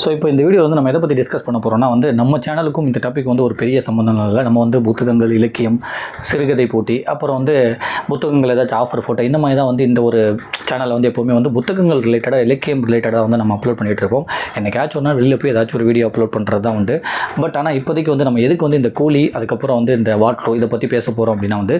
So இப்போ இந்த video வந்து நம்ம எதை பற்றி டிஸ்கஸ் பண்ண போகிறோம்னா வந்து நம்ம சேனலுக்கும் இந்த டாபிக் வந்து ஒரு பெரிய சம்மந்தம் இல்லை. நம்ம வந்து புத்தகங்கள், இலக்கியம், சிறுகதை போட்டி, அப்புறம் வந்து புத்தகங்கள் ஏதாச்சும் ஆஃபர் ஃபோட்டோ, இந்த மாதிரி தான் வந்து இந்த ஒரு சேனலில் வந்து எப்போவுமே வந்து புத்தகங்கள் ரிலேட்டடாக, இலக்கியம் ரிலேட்டடாக வந்து நம்ம அப்லோட் பண்ணிகிட்டு இருப்போம். என்னைக்காச்சும் ஒரு நாள் வெளியில் போய் ஏதாச்சும் ஒரு வீடியோ அப்லோட் பண்ணுறது தான் உண்டு. பட் ஆனால் இப்போதைக்கு வந்து நம்ம எதுக்கு வந்து இந்த கூலி, அதுக்கப்புறம் வந்து இந்த வாட்ரோ இதை பற்றி பேச போகிறோம் அப்படின்னா வந்து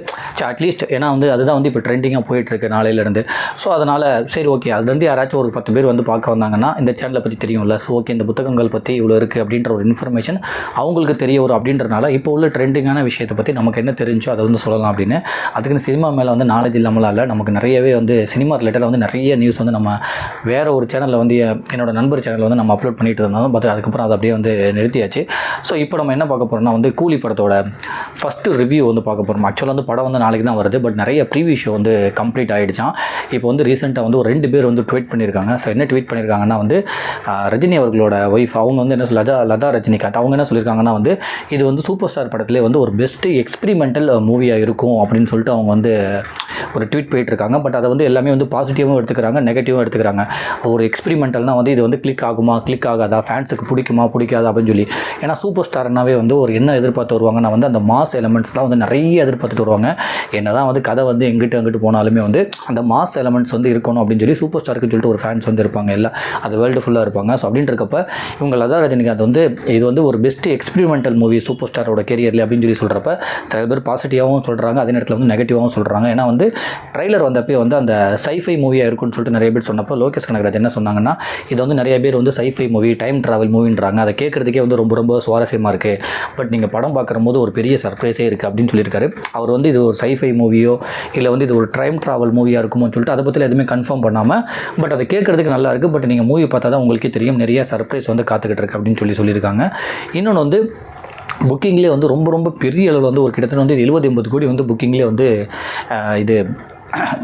அட்லீஸ்ட் ஏன்னா வந்து அதுதான் வந்து இப்போ ட்ரெண்டிங்காக போயிட்டுருக்கு நாளையிலேருந்து. ஸோ அதனால் சரி ஓகே, அது வந்து யாராச்சும் ஒரு 10 பேர் வந்து பார்க்க வந்தாங்கன்னா இந்த சேனலை பற்றி தெரியும்ல. ஸோ ஓகே, இந்த புத்தகங்கள் பற்றி இவ்வளோ இருக்குது அப்படின்ற ஒரு இன்ஃபர்மேஷன் அவங்களுக்கு தெரிய வரும். அப்படின்றனால இப்போ உள்ள ட்ரெண்டிங்கான விஷயத்தை பற்றி நமக்கு என்ன தெரிஞ்சோ அதை வந்து சொல்லலாம் அப்படின்னு. அதுக்குன்னு சினிமா மேலே வந்து நாலேஜ் இல்லாமலாம் இல்லை, நமக்கு நிறையவே வந்து சினிமா ரிலேட்டடாக வந்து நிறைய நியூஸ் வந்து நம்ம வேறு ஒரு சேனலில் வந்து என்னோட நண்பர் சேனலில் வந்து நம்ம அப்லோட் பண்ணிட்டு இருந்தாலும் பட் அதுக்கப்புறம் அதை அப்படியே வந்து நிறுத்தியாச்சு. ஸோ இப்போ நம்ம என்ன பார்க்க போகிறோம்னா வந்து கூலி படத்தோட ஃபஸ்ட்டு ரிவ்யூ வந்து பார்க்க போகிறோம். ஆக்சுவலாக வந்து படம் வந்து நாளைக்கு தான் வருது, பட் நிறைய ப்ரீவியூ ஷோ வந்து கம்ப்ளீட் ஆகிடுச்சான். இப்போ வந்து ரீசெண்டாக வந்து ஒரு 2 பேர் வந்து ட்வீட் பண்ணியிருக்காங்க. ஸோ என்ன ட்வீட் பண்ணியிருக்காங்கன்னா வந்து ரஜினி அவர்களோட ஒய்ஃப், அவங்க வந்து என்ன லதா ரஜினிகாந்த், அவங்க என்ன சொல்லியிருக்காங்கன்னா வந்து இது வந்து சூப்பர் ஸ்டார் படத்துலேயே வந்து ஒரு பெஸ்ட்டு எக்ஸ்பிரிமெண்டல் மூவியாக இருக்கும் அப்படின்னு சொல்லிட்டு அவங்க வந்து ஒரு ட்வீட் போயிட்டுருக்காங்க. பட் அதை வந்து எல்லாமே வந்து பாசிட்டிவாகவும் எடுத்துக்கிறாங்க, நெகட்டிவாகவும் எடுத்துக்கிறாங்க. ஒரு எக்ஸ்பிரிமெண்டல்னால் வந்து இது வந்து கிளிக் ஆகுமா, கிளிக் ஆகாதா, ஃபேன்ஸுக்கு பிடிக்குமா, பிடிக்காதா அப்படின்னு சொல்லி. ஏன்னா சூப்பர் ஸ்டார்னாவே வந்து ஒரு என்ன எதிர்பார்த்து வருவாங்கன்னா வந்து அந்த மாஸ் எலமெண்ட்ஸ் தான் வந்து நிறைய எதிர்பார்த்துட்டு வருவாங்க. என்ன தான் வந்து கதை வந்து அங்கிட்டு போனாலுமே வந்து அந்த மாஸ் எலமெண்ட்ஸ் வந்து இருக்கணும் அப்படின்னு சொல்லி சூப்பர் ஸ்டாருக்குன்னு சொல்லிட்டு ஒரு ஃபேன்ஸ் வந்து இருப்பாங்க, எல்லாம் அது வேர்ல்டு ஃபுல்லாக இருப்பாங்க. ஸோ அப்படின்ட்டு இருக்கப்ப இவங்க லதா ரஜினிகாந்த் வந்து இது வந்து ஒரு பெஸ்ட் எக்ஸ்பிரிமெண்டல் மூவி சூப்பர் ஸ்டாரோட கெரியரில் அப்படின்னு சொல்லி சொல்கிறப்ப சில பேர் பாசிட்டிவாகவும் சொல்கிறாங்க, அதே நேரத்தில் வந்து நெகட்டிவாகவும் சொல்கிறாங்க. ஏன்னா வந்து ட்ரைலர் வந்தப்போ வந்து அந்த சைஃபை மூவியாக இருக்குன்னு சொல்லிட்டு நிறைய பேர் சொன்னப்போ லோகேஷ் கனகராஜ் என்ன சொன்னாங்கன்னா இது வந்து நிறைய பேர் வந்து சைஃபை மூவி, டைம் ட்ராவல் மூவின்றாங்க, அதை கேட்குறதுக்கே வந்து ரொம்ப சுவாரஸ்யமாக இருக்குது, பட் நீங்கள் படம் பார்க்குற போது ஒரு பெரிய சர்ப்ரைஸே இருக்குது அப்படின்னு சொல்லியிருக்காரு. அவர் வந்து இது ஒரு சைஃபை மூவியோ இல்லை வந்து இது ஒரு டைம் ட்ராவல் மூவியாக இருக்குமோன்னு சொல்லிட்டு அதை பற்றி எதுவுமே கன்ஃபார்ம் பண்ணாமல், பட் அதை கேட்குறதுக்கு நல்லா இருக்குது, பட் நீங்கள் மூவி பார்த்தா தான் உங்களுக்கே தெரியும் நிறைய சர்ப்ரைஸ் வந்து காத்துக்கிட்டு இருக்கு அப்படின்னு சொல்லியிருக்காங்க. இன்னொன்று வந்து புக்கிங்லேயே வந்து ரொம்ப பெரிய அளவில் வந்து ஒரு கிட்டத்தட்ட வந்து 70-80 கோடி வந்து புக்கிங்லேயே வந்து இது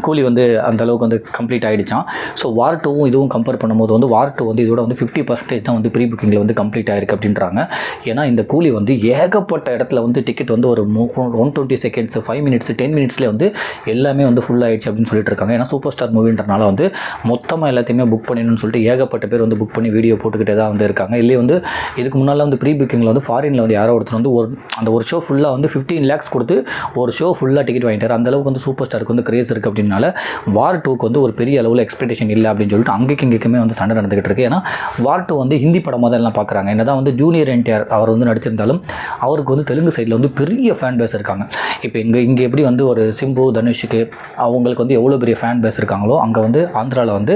கூலி வந்து அந்த அளவுக்கு வந்து கம்ப்ளீட் ஆகிடுச்சான். ஸோ வார் 2வும் இதுவும் கம்பேர் பண்ணும்போது வந்து வார் 2 வந்து இதோட வந்து 50% தான் வந்து ப்ரீ புக்கிங்கில் வந்து கம்ப்ளீட் ஆகிருக்கு அப்படின்றாங்க. ஏன்னா இந்த கூலி வந்து ஏகப்பட்ட இடத்துல வந்து டிக்கெட் வந்து ஒரு 120 செகண்ட்ஸ், 5 மினிட்ஸ், 10 மினிட்ஸ்லேயே வந்து எல்லாமே வந்து ஃபுல் ஆகிடுச்சு அப்படின்னு சொல்லிட்டு இருக்காங்க. ஏன்னா சூப்பர் ஸ்டார் மூவின்றனால வந்து மொத்தமாக எல்லாத்தையுமே புக் பண்ணிடணும்னு சொல்லிட்டு ஏகப்பட்ட பேர் வந்து புக் பண்ணி வீடியோ போட்டுக்கிட்டே தான் வந்து இருக்காங்க. இல்லையே வந்து இதுக்கு முன்னால் வந்து ப்ரீ புக்கிங்கில் வந்து ஃபாரினில் வந்து யாரோ ஒருத்தர் வந்து அந்த ஒரு ஷோ ஃபுல்லாக வந்து 15 lakhs கொடுத்து ஒரு ஷோ ஃபுல்லாக டிக்கெட் வாங்கிட்டார். அந்தளவுக்கு வந்து சூப்பர் ஸ்டாருக்கு வந்து கிரேஸ் அப்படினால வார் 2க்கு வந்து ஒரு பெரிய அளவில் எக்ஸ்பெக்டேஷன் இல்லை அப்படின்னு சொல்லிட்டு அங்கேக்குமே வந்து சண்டை நடந்துகிட்டு இருக்கு. ஏன்னா வார் 2 வந்து ஹிந்தி படமாக தான் எல்லாம் பார்க்குறாங்க. என்னதான் வந்து ஜூனியர் என்டிஆர் அவர் வந்து நடிச்சிருந்தாலும் அவருக்கு வந்து தெலுங்கு சைடில் வந்து பெரிய ஃபேன் பேஸ் இருக்காங்க. இப்போ இங்கே எப்படி வந்து ஒரு சிம்பு, தனுஷுக்கு அவங்களுக்கு வந்து எவ்வளோ பெரிய ஃபேன் பேஸ் இருக்காங்களோ அங்கே வந்து ஆந்திராவில் வந்து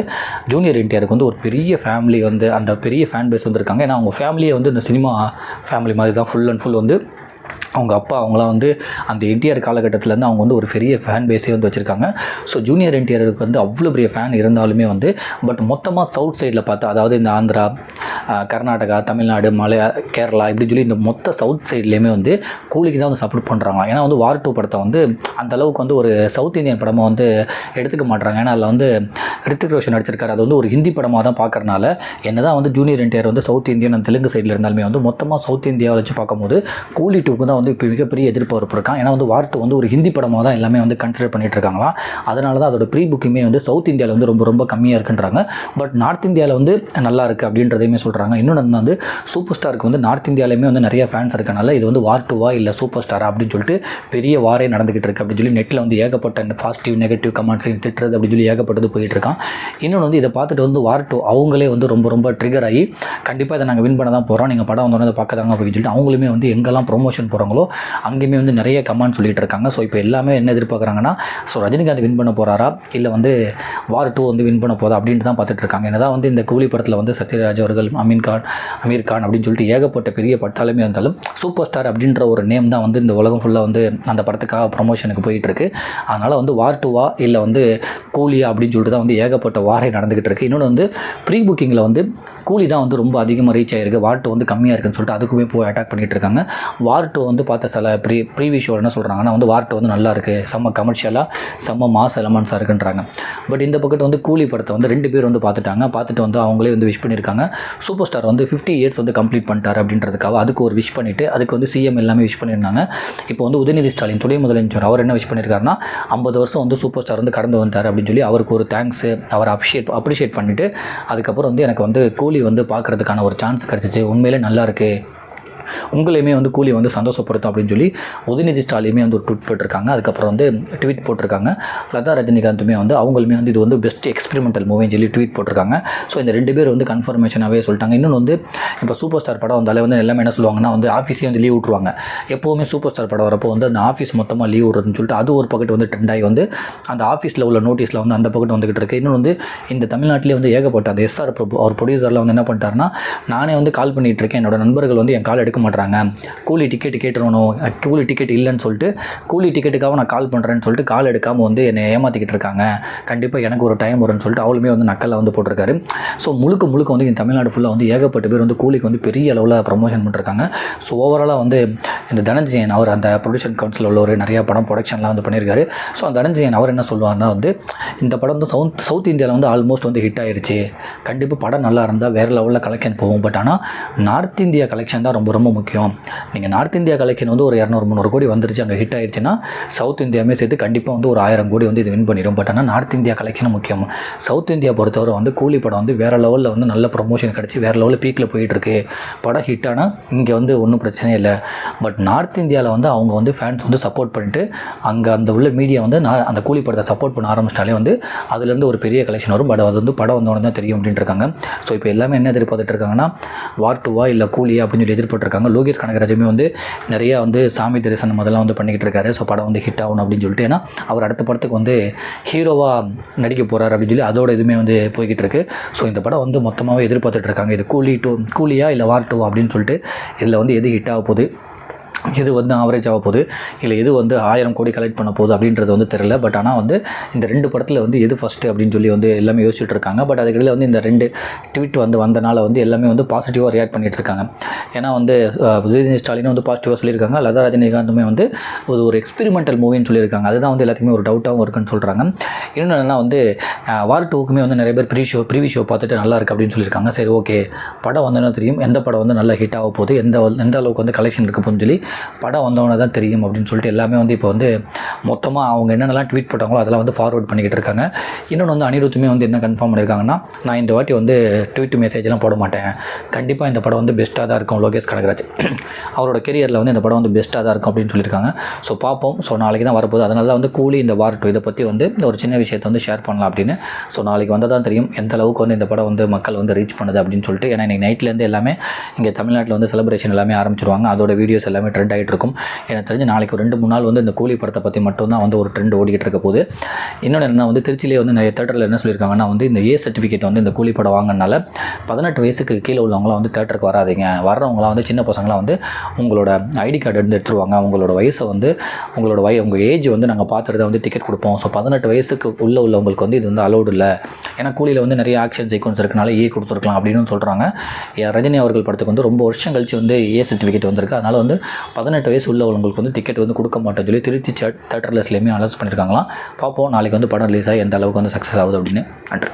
ஜூனியர் என்டிஆருக்கு வந்து ஒரு பெரிய ஃபேமிலி வந்து அந்த பெரிய ஃபேன் பேஸ் வந்து இருக்காங்க. ஏன்னா அவங்க ஃபேமிலியை வந்து இந்த சினிமா ஃபேமிலி மாதிரி தான் ஃபுல் அண்ட் ஃபுல் வந்து அவங்க அப்பா அவங்களாம் வந்து அந்த என்டிஆர் காலகட்டத்திலேருந்து அவங்க வந்து ஒரு பெரிய ஃபேன் பேஸே வந்து வச்சுருக்காங்க. ஸோ ஜூனியர் என்டிஆருக்கு வந்து அவ்வளோ பெரிய ஃபேன் இருந்தாலுமே வந்து பட் மொத்தமாக சவுத் சைடில் பார்த்தா, அதாவது இந்த ஆந்திரா, கர்நாடகா, தமிழ்நாடு, கேரளா இப்படி சொல்லி இந்த மொத்த சவுத் சைட்லேயுமே வந்து கூலிக்கு தான் வந்து சப்போர்ட் பண்ணுறாங்க. ஏன்னா வந்து வார் 2 படத்தை வந்து அந்தளவுக்கு வந்து ஒரு சவுத் இந்தியன் படமாக வந்து எடுத்துக்க மாட்டுறாங்க. ஏன்னா அதில் வந்து ரித்திக் ரோஷன் நடிச்சிருக்காரு, அது வந்து ஒரு ஹிந்தி படமாக தான் பார்க்குறனால என்ன தான் வந்து ஜூனியர் என்டிஆர் வந்து சவுத் இந்தியன் அந்த தெலுங்கு சைடில் இருந்தாலுமே வந்து மொத்தமாக சவுத் இந்தியாவை வச்சு பார்க்கும்போது கூலி 2க்கு தான் வந்து இப்போ மிகப்பெரிய எதிர்பார்ப்பு இருக்கான். ஏன்னா வந்து வார் 2 வந்து ஒரு ஹிந்தி படமாக தான் எல்லாமே வந்து கன்சிடர் பண்ணிட்டு இருக்காங்களா. அதனால தான் அதோட ப்ரீ புக்கிங்கே வந்து சவுத் இந்தியாவில் வந்து ரொம்ப கம்மியாக இருக்குன்றாங்க. பட் நார்த் இந்தியாவில் வந்து நல்லா இருக்குது அப்படின்றதையுமே சொல்கிறாங்க. இன்னொன்று வந்து சூப்பர் ஸ்டாருக்கு வந்து நார்த் இந்தியாவிலுமே வந்து நிறைய ஃபேன்ஸ் இருக்கனால இது வந்து வார் 2வா இல்லை சூப்பர் ஸ்டாரா அப்படின்னு சொல்லிட்டு பெரிய வாரே நடந்துகிட்டு இருக்குது அப்படின்னு சொல்லி நெட்டில் வந்து ஏகப்பட்ட பாசிட்டிவ் நெகட்டிவ் கமெண்ட்ஸ் திட்டுறது அப்படின்னு சொல்லி ஏகப்பட்டது போயிட்டு இருக்கான். இன்னொன்று வந்து இதை பார்த்துட்டு வந்து வார் 2 அவங்களே வந்து ரொம்ப ட்ரிகர் ஆகி கண்டிப்பாக இதை நாங்கள் வின் பண்ண தான் போகிறோம், நீங்கள் படம் வந்தோடனே அதை பார்க்க தாங்க அப்படின்னு சொல்லிட்டு அவங்களுமே வந்து எங்கெல்லாம் ப்ரொமோஷன் போகிறாங்களோ அங்கேயுமே வந்து நிறைய கமெண்ட் சொல்லிட்டு இருக்காங்க. ஸோ இப்போ எல்லாமே என்ன எதிர்பார்க்குறாங்கன்னா ஸோ ரஜினிகாந்த் வின் பண்ண போகிறாரா இல்லை வந்து வார் 2 வந்து வின் பண்ண போதா அப்படின்ட்டு தான் பார்த்துட்டு இருக்காங்க. என்னதான் வந்து இந்த கூலி படத்தில் வந்து சத்யராஜ் அவர்கள், அமீர் கான் அப்படின்னு சொல்லிட்டு ஏகப்பட்ட பெரிய பட்டாலுமே இருந்தாலும் சூப்பர் ஸ்டார் அப்படின்ற ஒரு நேம் தான் வந்து இந்த உலகம் ஃபுல்லாக வந்து அந்த படத்துக்காக ப்ரொமோஷனுக்கு போயிட்டுருக்கு. அதனால் வந்து வார் 2வா இல்லை வந்து கூலியா அப்படின்னு சொல்லிட்டு தான் வந்து ஏகப்பட்ட வாரே நடந்துகிட்டு இருக்குது. இன்னொன்று வந்து ப்ரீ புக்கிங்கில் வந்து கூலி தான் வந்து ரொம்ப அதிகமாக ரீச் ஆகிருக்கு, வார் 2 வந்து கம்மியாக இருக்குன்னு சொல்லிட்டு அதுக்குமே போய் அட்டாக் பண்ணிகிட்டு இருக்காங்க. வார் 2 வந்து பார்த்த சில ப்ரீவியூ ஷோ என்ன சொல்கிறாங்கன்னா வந்து வார் 2 வந்து நல்லா இருக்குது, செம்ம கமர்ஷியலாக செம்ம மாஸ் எலமெண்ட்ஸாக இருக்குன்றாங்க. பட் இந்த பக்கத்து வந்து கூலி படத்தை வந்து 2 பேர் வந்து பார்த்துட்டு வந்து அவங்களே வந்து விஷ் பண்ணியிருக்காங்க. சூப்பர் ஸ்டார் வந்து 50 இயர்ஸ் வந்து கம்ப்ளீட் பண்ணிட்டார் அப்படின்றதுக்காக அதுக்கு ஒரு விஷ் பண்ணிவிட்டு அதுக்கு வந்து சிஎம் எல்லாமே விஷ் பண்ணியிருந்தாங்க. இப்போ வந்து உதயநிதி ஸ்டாலின் துணை முதலமைச்சர் அவர் என்ன விஷ் பண்ணியிருக்காருன்னா 50 வருஷம் வந்து சூப்பர் ஸ்டார் வந்து கடந்து வந்துட்டார் அப்படின்னு சொல்லி அவருக்கு ஒரு தேங்க்ஸு அவர் அப்ரிஷியேட் பண்ணிவிட்டு அதுக்கப்புறம் வந்து எனக்கு வந்து கூலி வந்து பார்க்குறதுக்கான ஒரு சான்ஸ் கிடச்சிச்சு, உண்மையிலே நல்லா இருக்குது, உங்களையுமே வந்து கூலி வந்து சந்தோஷப்படுத்தும் அப்படின்னு சொல்லி உதயநிதி ஸ்டாலினுமே வந்து ஒரு ட்வீட் போட்டிருக்காங்க. அதுக்கப்புறம் வந்து ட்வீட் போட்டிருக்காங்க லதா ரஜினிகாந்துமே வந்து அவங்களுமே வந்து இது வந்து பெஸ்ட் எக்ஸ்பெரிமெண்டல் மூவின்னு சொல்லி ட்வீட் போட்டிருக்காங்க. ஸோ இந்த 2 பேர் வந்து கன்ஃபர்மேஷனாகவே சொல்லிட்டாங்க. இன்னொன்று வந்து இப்போ சூப்பர் ஸ்டார் படம் வந்தாலே வந்து எல்லாமே என்ன சொல்லுவாங்கன்னா வந்து ஆஃபீஸே வந்து லீவ் விட்ருவாங்க. எப்போவுமே சூப்பர் ஸ்டார் படம் வரப்போ வந்து அந்த ஆஃபீஸ் மொத்தமாக லீவ் விடுறதுன்னு சொல்லிட்டு அது ஒரு பக்கெட் வந்து ட்ரெண்ட் ஆகி வந்து அந்த ஆஃபீஸில் உள்ள நோட்டீஸில் வந்து அந்த பக்கெட் வந்துகிட்டு இருக்குது. இன்னொன்று வந்து இந்த தமிழ்நாட்டிலே வந்து ஏகப்பட்ட அந்த எஸ்ஆர் பிரபு அவர் ப்ரொடியூசரில் வந்து என்ன பண்ணிட்டாருன்னா, நானே வந்து கால் பண்ணிகிட்டு இருக்கேன், என்னோட நண்பர்கள் வந்து என் கால் எடுக்க மாட்டாங்க, கூலி டிக்கெட் கேட்டுருவணும், கூலி டிக்கெட் இல்லைன்னு சொல்லிட்டு கூலி டிக்கெட்டுக்காக நான் கால் பண்ணுறேன்னு சொல்லிட்டு கால் எடுக்காமல் வந்து என்னை ஏமாற்றிக்கிட்டு இருக்காங்க, கண்டிப்பாக எனக்கு ஒரு டைம் வரும்னு சொல்லிட்டு அவளுமே வந்து நக்கலில் வந்து போட்டிருக்காரு. ஸோ முழுக்க வந்து இந்த தமிழ்நாடு ஃபுல்லாக வந்து ஏகப்பட்ட பேர் வந்து கூலிக்கு வந்து பெரிய அளவில் ப்ரமோஷன் பண்ணிருக்காங்க. ஸோ ஓவராலாக வந்து இந்த தனஞ்சயன் அவர் அந்த ப்ரொடியூசர் கவுன்சில் உள்ள ஒரு நிறையா படம் ப்ரொடக்ஷன்லாம் வந்து பண்ணியிருக்காரு. ஸோ அந்த தனஞ்சயன் அவர் என்ன சொல்லுவார்னா வந்து இந்த படம் வந்து சவுத் இந்தியாவில் வந்து ஆல்மோஸ்ட் வந்து ஹிட் ஆயிடுச்சு, கண்டிப்பாக படம் நல்லா இருந்தால் வேறு லெவலில் கலெக்ஷன் போகும், பட் ஆனால் நார்த் இந்தியா கலெக்ஷன் தான் ரொம்ப முக்கியம், நீங்கள் நார்த் இந்தியா கலெக்ஷன் வந்து ஒரு 200-300 கோடி வந்துருச்சு அங்கே ஹிட் ஆயிடுச்சுன்னா சவுத் இந்தியாவுமே சேர்த்து கண்டிப்பாக வந்து ஒரு 1000 கோடி வந்து இது வின் பண்ணிடும், பட் ஆனால் நார்த் இந்தியா கலெக்ஷன் முக்கியம். சவுத் இந்தியா பொறுத்தவரை வந்து கூலி படம் வந்து வேறு லெவலில் வந்து நல்ல ப்ரொமோஷன் கிடச்சி வேறு லெவலில் பீக்கில் போயிட்டுருக்கு, படம் ஹிட் ஆனால் இங்கே வந்து ஒன்றும் பிரச்சனையே இல்லை, பட் நார்த் இந்தியாவில் வந்து அவங்க வந்து ஃபேன்ஸ் வந்து சப்போர்ட் பண்ணிட்டு அங்கே அந்த உள்ள மீடியா வந்து அந்த கூலி படத்தை சப்போர்ட் பண்ண ஆரம்பிச்சிட்டாலே வந்து அதுலேருந்து ஒரு பெரிய கலெக்ஷன் வரும், பட் அது வந்து படம் வந்தோடனே தான் தெரியும் அப்படின்ட்டு இருக்காங்க. ஸோ இப்போ எல்லாமே என்ன எதிர்பார்த்துட்டு இருக்காங்கன்னா வார் 2 இல்லை கூலியா அப்படின்னு சொல்லி எதிர்பார்த்துருக்காங்க. லோகேஷ் கனகராஜுமே வந்து நிறையா வந்து சாமி தரிசனம் அதெல்லாம் வந்து பண்ணிக்கிட்டு இருக்காரு. ஸோ படம் வந்து ஹிட் ஆகணும் அப்படின்னு சொல்லிட்டு, ஏன்னா அவர் அடுத்த படத்துக்கு வந்து ஹீரோவாக நடிக்க போகிறார் அப்படின்னு சொல்லி அதோட இதுவுமே வந்து போய்கிட்டு இருக்கு. ஸோ இந்த படம் வந்து மொத்தமாகவே எதிர்பார்த்துட்டு இருக்காங்க. இது கூலியா இல்லை வார் 2 அப்படின்னு சொல்லிட்டு இதில் வந்து எது ஹிட் ஆக போகுது, எது வந்து ஆவரேஜ் ஆக போகுது, இல்லை எது வந்து 1000 கோடி கலெக்ட் பண்ண போகுது அப்படின்றது வந்து தெரியல. பட் ஆனால் வந்து இந்த 2 படத்தில் வந்து எது ஃபஸ்ட்டு அப்படின்னு சொல்லி வந்து எல்லாமே யோசிச்சுட்டு இருக்காங்க. பட் அதுக்கிடையில் வந்து இந்த 2 ட்வீட் வந்து வந்தனால வந்து எல்லாமே வந்து பாசிட்டிவாக ரியாக்ட் பண்ணிகிட்டு இருக்காங்க. ஏன்னா வந்து உதயநிதி ஸ்டாலினும் வந்து பாசிட்டிவாக சொல்லியிருக்காங்க, லதா ரஜினிகாந்துமே வந்து ஒரு எக்ஸ்பெரிமெண்டல் மூவின்னு சொல்லியிருக்காங்க. அதுதான் வந்து எல்லாத்துக்குமே ஒரு டவுட்டாகவும் இருக்குன்னு சொல்கிறாங்க. இன்னொன்று என்னென்னா வந்து வார் 2க்குமே வந்து நிறைய பேர் ப்ரீ ஷோ பார்த்துட்டு நல்லா இருக்குது அப்படின்னு சொல்லியிருக்காங்க. சரி ஓகே, படம் வந்தோன்னா தெரியும் எந்த படம் வந்து நல்லா ஹிட் ஆக போகுது, எந்த அளவுக்கு வந்து கலெக்ஷன் இருக்க போகுதுன்னு சொல்லி படம் வந்தவொன்னே தான் தெரியும் அப்படின்னு சொல்லிட்டு எல்லாமே வந்து இப்போ வந்து மொத்தமாக அவங்க என்னென்னலாம் ட்வீட் போட்டாங்களோ அதெல்லாம் வந்து ஃபார்வர்ட் பண்ணிக்கிட்டு இருக்காங்க. இன்னொன்று வந்து அனிருத்துமே வந்து என்ன கன்ஃபார்ம் பண்ணியிருக்காங்கன்னா, நான் இந்த வாட்டி வந்து ட்வீட் மெசேஜ்லாம் போட மாட்டேன், கண்டிப்பாக இந்த படம் வந்து பெஸ்ட்டாக தான் இருக்கும், லோகேஷ் கனகராஜ் அவரோட கெரியரில் வந்து இந்த படம் வந்து பெஸ்ட்டாக தான் இருக்கும் அப்படின்னு சொல்லியிருக்காங்க. ஸோ பார்ப்போம். ஸோ நாளைக்கு தான் வரப்போகுது, அதனால தான் வந்து கூலி இந்த வார் 2 இதை பற்றி வந்து ஒரு சின்ன விஷயத்தை வந்து ஷேர் பண்ணலாம் அப்படின்னு. ஸோ நாளைக்கு வந்தால் தான் தெரியும் எந்த அளவுக்கு வந்து இந்த படம் வந்து மக்கள் வந்து ரீச் பண்ணுது அப்படின்னு சொல்லிட்டு. ஏன்னா இன்றைக்கி நைட்லேருந்து எல்லாமே இங்கே தமிழ்நாட்டில் வந்து செலிப்ரேஷன் எல்லாமே ஆரம்பிச்சிருவாங்க, அதோட வீடியோஸ் எல்லாமே ட்ரெண்ட் ஆகிட்டு இருக்கும். எனக்கு தெரிஞ்சு நாளைக்கு ஒரு 2-3 நாள் வந்து இந்த கூலி படத்தை பற்றி மட்டும்தான் வந்து ஒரு ட்ரெண்ட் ஓடிக்கிட்டு இருக்க போது. இன்னொன்று என்ன வந்து திருச்சியிலே வந்து நிறைய தேட்டரில் என்ன சொல்லியிருக்காங்கன்னா வந்து இந்த சர்டிஃபிகேட் வந்து இந்த கூலி படம் வாங்கினால 18 வயசுக்கு கீழே உள்ளவங்களாம் வந்து தேட்டருக்கு வராதிங்க, வர்றவங்களாம் வந்து சின்ன பசங்களாம் வந்து உங்களோட ஐடி கார்டு எடுத்து எடுத்துருவாங்க, உங்களோட வயசை வந்து உங்கள் ஏஜ் வந்து நாங்கள் பார்த்துட்டு வந்து டிக்கெட் கொடுப்போம். ஸோ 18 வயசுக்கு உள்ளவங்களுக்கு வந்து இது வந்து அலௌடு இல்லை, ஏன்னா கூலியில் வந்து நிறைய ஆக்ஷன் சீக்வன்ஸ் இருக்கனால கொடுத்துருக்கலாம் அப்படின்னு சொல்கிறாங்க. ரஜினி அவர்கள் படத்துக்கு வந்து ரொம்ப வருஷம் கழிச்சு வந்து சர்டிஃபிகேட் வந்திருக்கு, அதனால் வந்து 18 வயசு உள்ளவங்களுக்கு வந்து டிக்கெட் வந்து கொடுக்க மாட்டேன்னு சொல்லி திருச்சி தேட்டர்லஸ்லேயுமே அனௌன்ஸ் பண்ணியிருக்காங்களாம். பார்ப்போம் நாளைக்கு வந்து படம் ரிலீஸ் ஆகி எந்த அளவுக்கு வந்து சக்ஸஸ் ஆகுது அப்படின்னு. நன்றி.